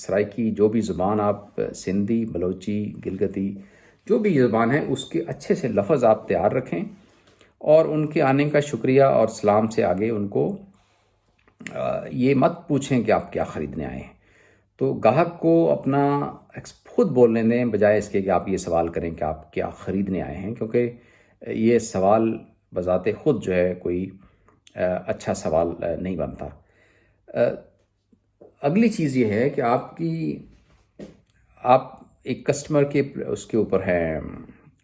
سرائکی جو بھی زبان آپ سندھی، بلوچی، گلگتی جو بھی زبان ہے اس کے اچھے سے لفظ آپ تیار رکھیں، اور ان کے آنے کا شکریہ اور سلام سے آگے ان کو یہ مت پوچھیں کہ آپ کیا خریدنے آئے ہیں۔ تو گاہک کو اپنا خود بولنے دیں، بجائے اس کے کہ آپ یہ سوال کریں کہ آپ کیا خریدنے آئے ہیں، کیونکہ یہ سوال بذات خود جو ہے کوئی اچھا سوال نہیں بنتا۔ اگلی چیز یہ ہے کہ آپ ایک کسٹمر کے اس کے اوپر ہیں،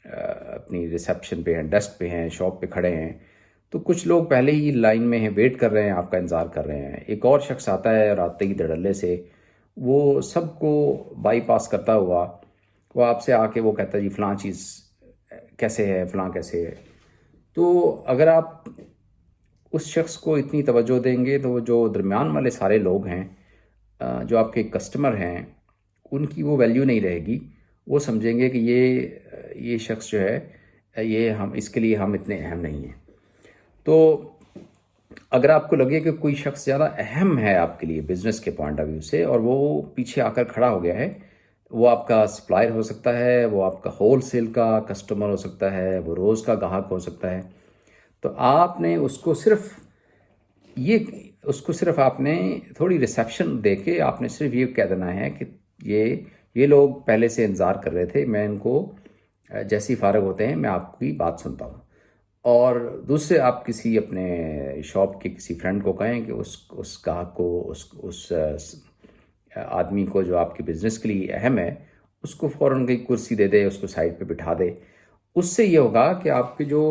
اپنی ریسیپشن پہ ہیں، ڈیسک پہ ہیں، شاپ پہ کھڑے ہیں، تو کچھ لوگ پہلے ہی لائن میں ہیں، ویٹ کر رہے ہیں، آپ کا انتظار کر رہے ہیں۔ ایک اور شخص آتا ہے اور آتے ہی دھڑلے سے وہ سب کو بائی پاس کرتا ہوا وہ آپ سے آ کے وہ کہتا ہے جی فلاں چیز کیسے ہے، فلاں کیسے ہے۔ تو اگر آپ اس شخص کو اتنی توجہ دیں گے تو وہ جو درمیان والے سارے لوگ ہیں جو آپ کے کسٹمر ہیں ان کی وہ ویلیو نہیں رہے گی، وہ سمجھیں گے کہ یہ شخص جو ہے یہ اس کے لیے ہم اتنے اہم نہیں ہیں۔ تو اگر آپ کو لگے کہ کوئی شخص زیادہ اہم ہے آپ کے لیے بزنس کے پوائنٹ آف ویو سے اور وہ پیچھے آ کر کھڑا ہو گیا ہے، وہ آپ کا سپلائر ہو سکتا ہے، وہ آپ کا ہول سیل کا کسٹمر ہو سکتا ہے، وہ روز کا گاہک ہو سکتا ہے، تو آپ نے اس کو صرف آپ نے تھوڑی ریسیپشن دے کے آپ نے صرف یہ کہہ دینا ہے کہ یہ لوگ پہلے سے انتظار کر رہے تھے، میں ان کو جیسی فارغ ہوتے ہیں میں آپ کی بات سنتا ہوں۔ اور دوسرے آپ کسی اپنے شاپ کے کسی فرینڈ کو کہیں کہ اس گاہک کو اس آدمی کو جو آپ کے بزنس کے لیے اہم ہے اس کو فوراً کوئی کرسی دے دے، اس کو سائڈ پہ بٹھا دے۔ اس سے یہ ہوگا کہ آپ کے جو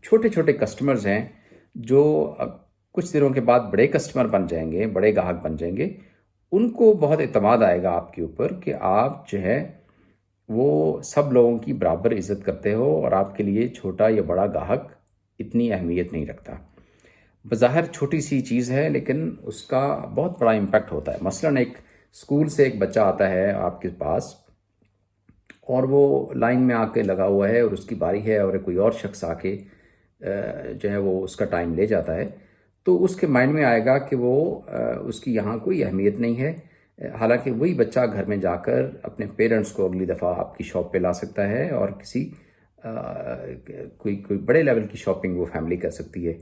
چھوٹے چھوٹے کسٹمرز ہیں جو کچھ دنوں کے بعد بڑے کسٹمر بن جائیں گے، بڑے گاہک بن جائیں گے، ان کو بہت اعتماد آئے گا آپ کے اوپر کہ آپ جو ہے وہ سب لوگوں کی برابر عزت کرتے ہو اور آپ کے لیے چھوٹا یا بڑا گاہک اتنی اہمیت نہیں رکھتا۔ بظاہر چھوٹی سی چیز ہے لیکن اس کا بہت بڑا امپیکٹ ہوتا ہے۔ مثلاً ایک اسکول سے ایک بچہ آتا ہے آپ کے پاس اور وہ لائن میں آ کے لگا ہوا ہے اور اس کی باری ہے اور کوئی اور شخص آ کے جو ہے وہ اس کا ٹائم لے جاتا ہے، تو اس کے مائنڈ میں آئے گا کہ وہ اس کی یہاں کوئی اہمیت نہیں ہے، حالانکہ وہی بچہ گھر میں جا کر اپنے پیرنٹس کو اگلی دفعہ آپ کی شاپ پہ لا سکتا ہے اور کوئی بڑے لیول کی شاپنگ وہ فیملی کر سکتی ہے۔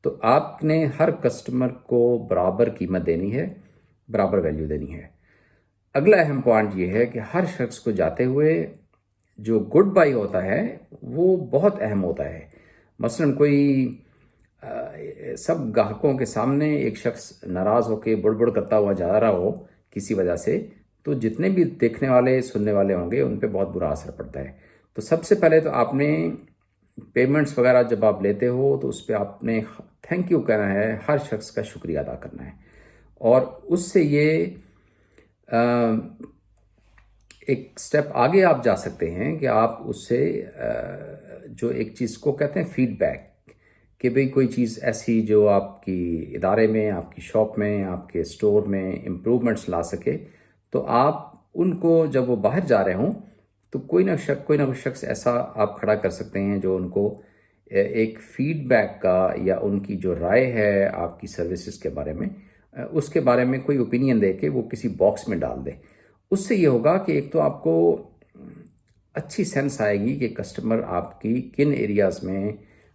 تو آپ نے ہر کسٹمر کو برابر قیمت دینی ہے، برابر ویلیو دینی ہے۔ اگلا اہم پوائنٹ یہ ہے کہ ہر شخص کو جاتے ہوئے جو گڈ بائی ہوتا ہے وہ بہت اہم ہوتا ہے۔ مثلاً کوئی سب گاہکوں کے سامنے ایک شخص ناراض ہو کے بڑبڑ کرتا ہوا جا رہا ہو کسی وجہ سے، تو جتنے بھی دیکھنے والے سننے والے ہوں گے ان پہ بہت برا اثر پڑتا ہے۔ تو سب سے پہلے تو آپ نے پیمنٹس وغیرہ جب آپ لیتے ہو تو اس پہ آپ نے تھینک یو کہنا ہے، ہر شخص کا شکریہ ادا کرنا ہے، اور اس سے یہ ایک سٹیپ آگے آپ جا سکتے ہیں کہ آپ اس سے جو ایک چیز کو کہتے ہیں فیڈ بیک، کہ بھئی کوئی چیز ایسی جو آپ کی ادارے میں، آپ کی شاپ میں، آپ کے اسٹور میں امپروومنٹس لا سکے، تو آپ ان کو جب وہ باہر جا رہے ہوں تو کوئی نہ کوئی شخص ایسا آپ کھڑا کر سکتے ہیں جو ان کو ایک فیڈ بیک کا یا ان کی جو رائے ہے آپ کی سروسز کے بارے میں، اس کے بارے میں کوئی اوپینین دے کے وہ کسی باکس میں ڈال دے۔ اس سے یہ ہوگا کہ ایک تو آپ کو اچھی سینس آئے گی کہ کسٹمر آپ کی کن ایریاز میں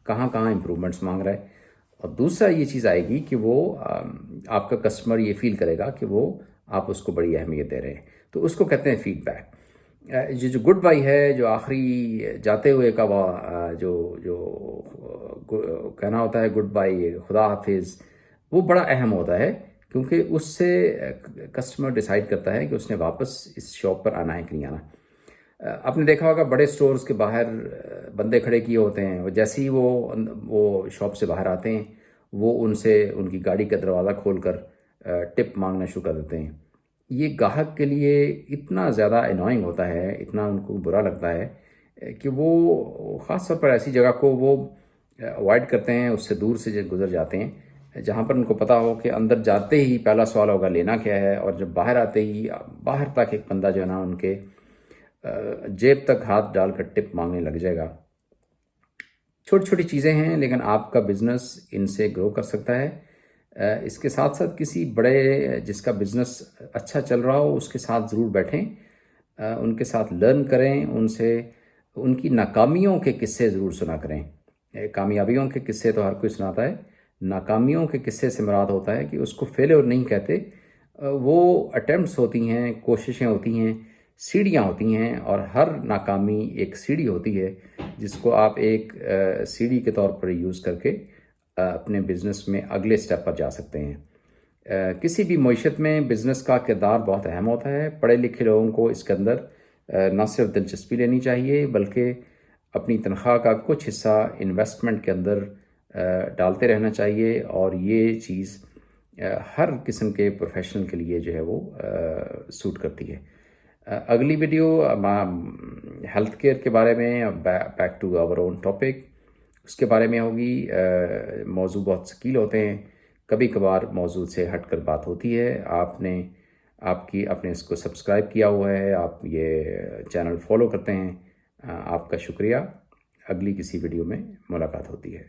کہاں امپرومنٹس مانگ رہا ہے، اور دوسرا یہ چیز آئے گی کہ وہ آپ کا کسٹمر یہ فیل کرے گا کہ وہ آپ اس کو بڑی اہمیت دے رہے ہیں۔ تو اس کو کہتے ہیں فیڈ بیک۔ یہ جو گڈ بائی ہے، جو آخری جاتے ہوئے کا جو کہنا ہوتا ہے گڈ بائی، خدا حافظ، وہ بڑا اہم ہوتا ہے، کیونکہ اس سے کسٹمر ڈیسائیڈ کرتا ہے کہ اس نے واپس اس شاپ پر آنا ہے کہ نہیں آنا۔ آپ نے دیکھا ہوگا بڑے سٹورز کے باہر بندے کھڑے کیے ہوتے ہیں، وہ جیسے ہی وہ شاپ سے باہر آتے ہیں وہ ان سے ان کی گاڑی کا دروازہ کھول کر ٹپ مانگنا شروع کر دیتے ہیں۔ یہ گاہک کے لیے اتنا زیادہ انوائنگ ہوتا ہے، اتنا ان کو برا لگتا ہے کہ وہ خاص طور پر ایسی جگہ کو وہ اوائڈ کرتے ہیں، اس سے دور سے گزر جاتے ہیں جہاں پر ان کو پتہ ہو کہ اندر جاتے ہی پہلا سوال ہوگا لینا کیا ہے، اور جب باہر آتے ہی باہر تک ایک بندہ جو ہے نا ان کے جیب تک ہاتھ ڈال کر ٹپ مانگنے لگ جائے گا۔ چھوٹی چھوٹی چیزیں ہیں لیکن آپ کا بزنس ان سے گرو کر سکتا ہے۔ اس کے ساتھ ساتھ کسی بڑے جس کا بزنس اچھا چل رہا ہو اس کے ساتھ ضرور بیٹھیں، ان کے ساتھ لرن کریں، ان سے ان کی ناکامیوں کے قصے ضرور سنا کریں۔ کامیابیوں کے قصے تو ہر کوئی سناتا ہے، ناکامیوں کے قصے سے مراد ہوتا ہے کہ اس کو فیلور نہیں کہتے، وہ اٹیمپٹس ہوتی ہیں، کوششیں ہوتی ہیں، سیڑھیاں ہوتی ہیں، اور ہر ناکامی ایک سیڑھی ہوتی ہے جس کو آپ ایک سیڑھی کے طور پر یوز کر کے اپنے بزنس میں اگلے سٹیپ پر جا سکتے ہیں۔ کسی بھی معیشت میں بزنس کا کردار بہت اہم ہوتا ہے۔ پڑھے لکھے لوگوں کو اس کے اندر نہ صرف دلچسپی لینی چاہیے بلکہ اپنی تنخواہ کا کچھ حصہ انویسٹمنٹ کے اندر ڈالتے رہنا چاہیے، اور یہ چیز ہر قسم کے پروفیشنل کے لیے جو ہے وہ سوٹ کرتی ہے۔ اگلی ویڈیو ہیلتھ کیئر کے بارے میں، back to our own topic, اس کے بارے میں ہوگی۔ موضوع بہت ثقیل ہوتے ہیں، کبھی کبھار موضوع سے ہٹ کر بات ہوتی ہے۔ آپ نے اس کو سبسکرائب کیا ہوا ہے، آپ یہ چینل فالو کرتے ہیں، آپ کا شکریہ۔ اگلی کسی ویڈیو میں ملاقات ہوتی ہے۔